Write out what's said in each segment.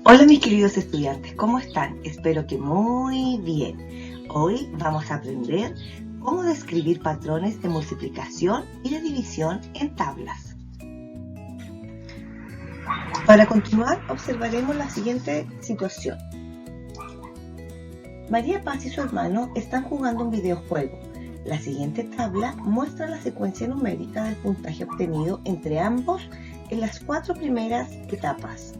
Hola mis queridos estudiantes, ¿cómo están? Espero que muy bien. Hoy vamos a aprender cómo describir patrones de multiplicación y de división en tablas. Para continuar, observaremos la siguiente situación. María Paz y su hermano están jugando un videojuego. La siguiente tabla muestra la secuencia numérica del puntaje obtenido entre ambos en las 4 primeras etapas.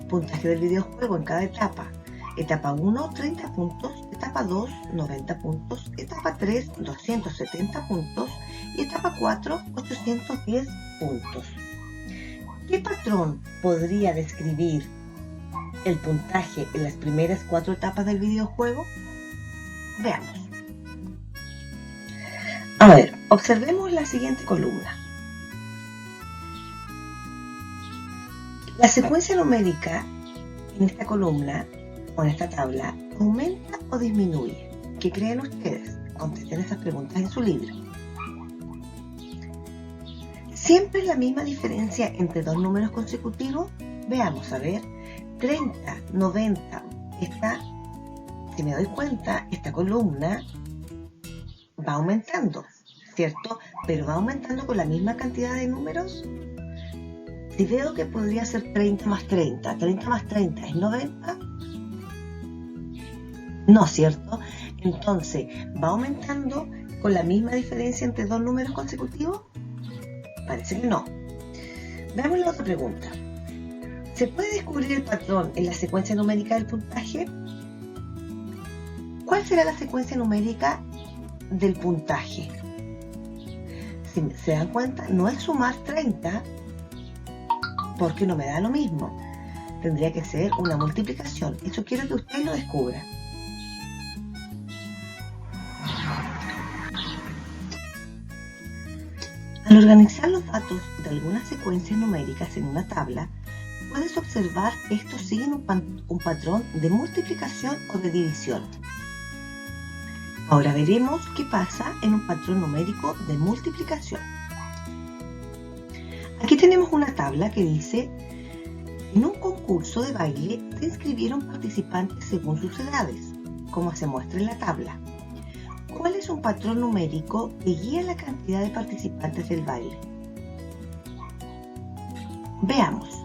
Puntaje del videojuego en cada etapa. Etapa 1, 30 puntos. Etapa 2, 90 puntos. Etapa 3, 270 puntos. Y etapa 4, 810 puntos. ¿Qué patrón podría describir el puntaje en las primeras 4 etapas del videojuego? Veamos. A ver, observemos la siguiente columna. La secuencia numérica en esta columna o en esta tabla aumenta o disminuye. ¿Qué creen ustedes? Contesten esas preguntas en su libro. ¿Siempre es la misma diferencia entre dos números consecutivos? Veamos, a ver. 30, 90. Si me doy cuenta, esta columna va aumentando, ¿cierto? Pero va aumentando con la misma cantidad de números. Si veo que podría ser 30 más 30, 30 más 30 es 90, no, ¿cierto? Entonces, ¿va aumentando con la misma diferencia entre dos números consecutivos? Parece que no. Veamos la otra pregunta. ¿Se puede descubrir el patrón en la secuencia numérica del puntaje? ¿Cuál será la secuencia numérica del puntaje? Si se dan cuenta, no es sumar 30, porque no me da lo mismo. Tendría que ser una multiplicación. Eso quiero que ustedes lo descubran. Al organizar los datos de algunas secuencias numéricas en una tabla, puedes observar que estos siguen un patrón de multiplicación o de división. Ahora veremos qué pasa en un patrón numérico de multiplicación. Aquí tenemos una tabla que dice: en un concurso de baile se inscribieron participantes según sus edades, como se muestra en la tabla. ¿Cuál es un patrón numérico que guía la cantidad de participantes del baile? Veamos.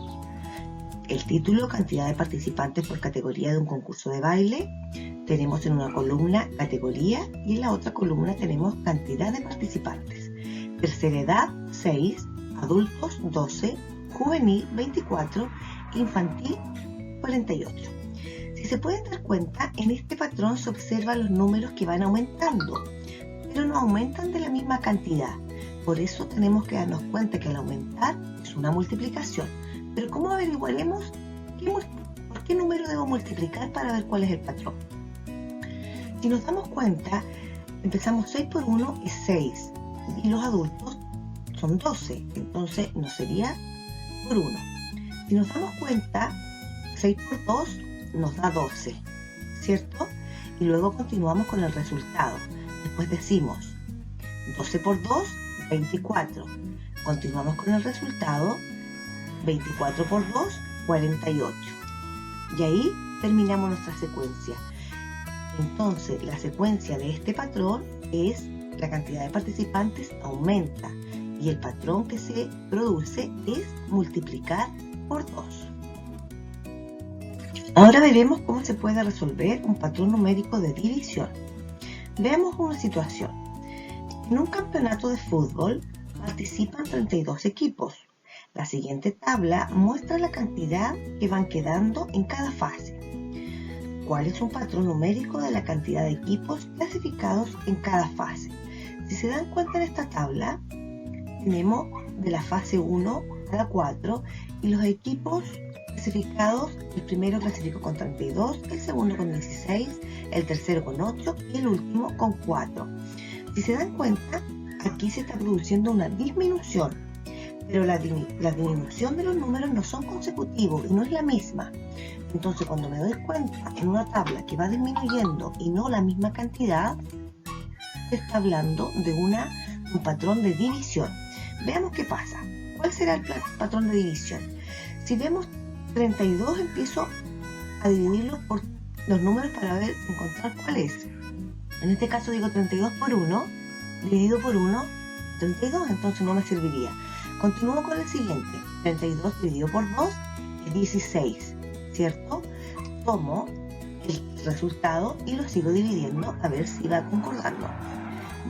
El título, cantidad de participantes por categoría de un concurso de baile. Tenemos en una columna categoría y en la otra columna tenemos cantidad de participantes. Tercera edad, 6. Adultos, 12. Juvenil, 24. Infantil, 48. Si se pueden dar cuenta, en este patrón se observan los números que van aumentando, pero no aumentan de la misma cantidad. Por eso tenemos que darnos cuenta que al aumentar es una multiplicación. Pero ¿cómo averiguaremos por qué número debo multiplicar para ver cuál es el patrón? Si nos damos cuenta, empezamos 6 por 1 es 6 y los adultos son 12, entonces no sería por 1. Si nos damos cuenta, 6 por 2 nos da 12, ¿cierto? Y luego continuamos con el resultado. Después decimos 12 por 2, 24. Continuamos con el resultado, 24 por 2, 48. Y ahí terminamos nuestra secuencia. Entonces, la secuencia de este patrón es la cantidad de participantes aumenta y el patrón que se produce es multiplicar por 2. Ahora veremos cómo se puede resolver un patrón numérico de división. Veamos una situación. En un campeonato de fútbol participan 32 equipos. La siguiente tabla muestra la cantidad que van quedando en cada fase. ¿Cuál es un patrón numérico de la cantidad de equipos clasificados en cada fase? Si se dan cuenta en esta tabla, tenemos de la fase 1 a la 4 y los equipos clasificados, el primero clasificó con 32, el segundo con 16, el tercero con 8 y el último con 4. Si se dan cuenta, aquí se está produciendo una disminución, pero la disminución de los números no son consecutivos y no es la misma. Entonces, cuando me doy cuenta en una tabla que va disminuyendo y no la misma cantidad, se está hablando de un patrón de división. Veamos qué pasa. ¿Cuál será el patrón de división? Si vemos 32 empiezo a dividirlo por los números para ver, encontrar cuál es. En este caso digo 32 por 1, dividido por 1, 32, entonces no me serviría. Continúo con el siguiente, 32 dividido por 2 es 16, ¿cierto? Tomo el resultado y lo sigo dividiendo a ver si va concordando.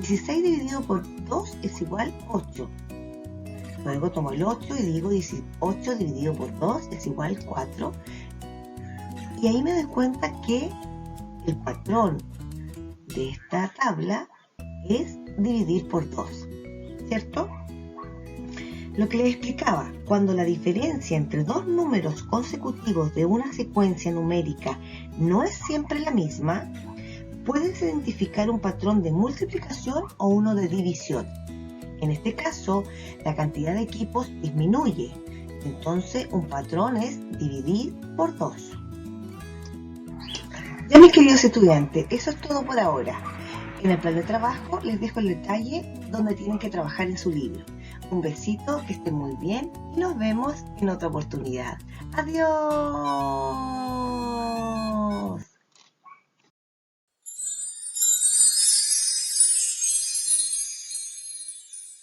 16 dividido por 2 es igual a 8. Luego tomo el 8 y digo 18 dividido por 2 es igual a 4. Y ahí me doy cuenta que el patrón de esta tabla es dividir por 2, ¿cierto? Lo que les explicaba, cuando la diferencia entre dos números consecutivos de una secuencia numérica no es siempre la misma, puedes identificar un patrón de multiplicación o uno de división. En este caso, la cantidad de equipos disminuye, entonces un patrón es dividir por 2. Ya, mis queridos estudiantes, eso es todo por ahora. En el plan de trabajo les dejo el detalle donde tienen que trabajar en su libro. Un besito, que estén muy bien y nos vemos en otra oportunidad. ¡Adiós!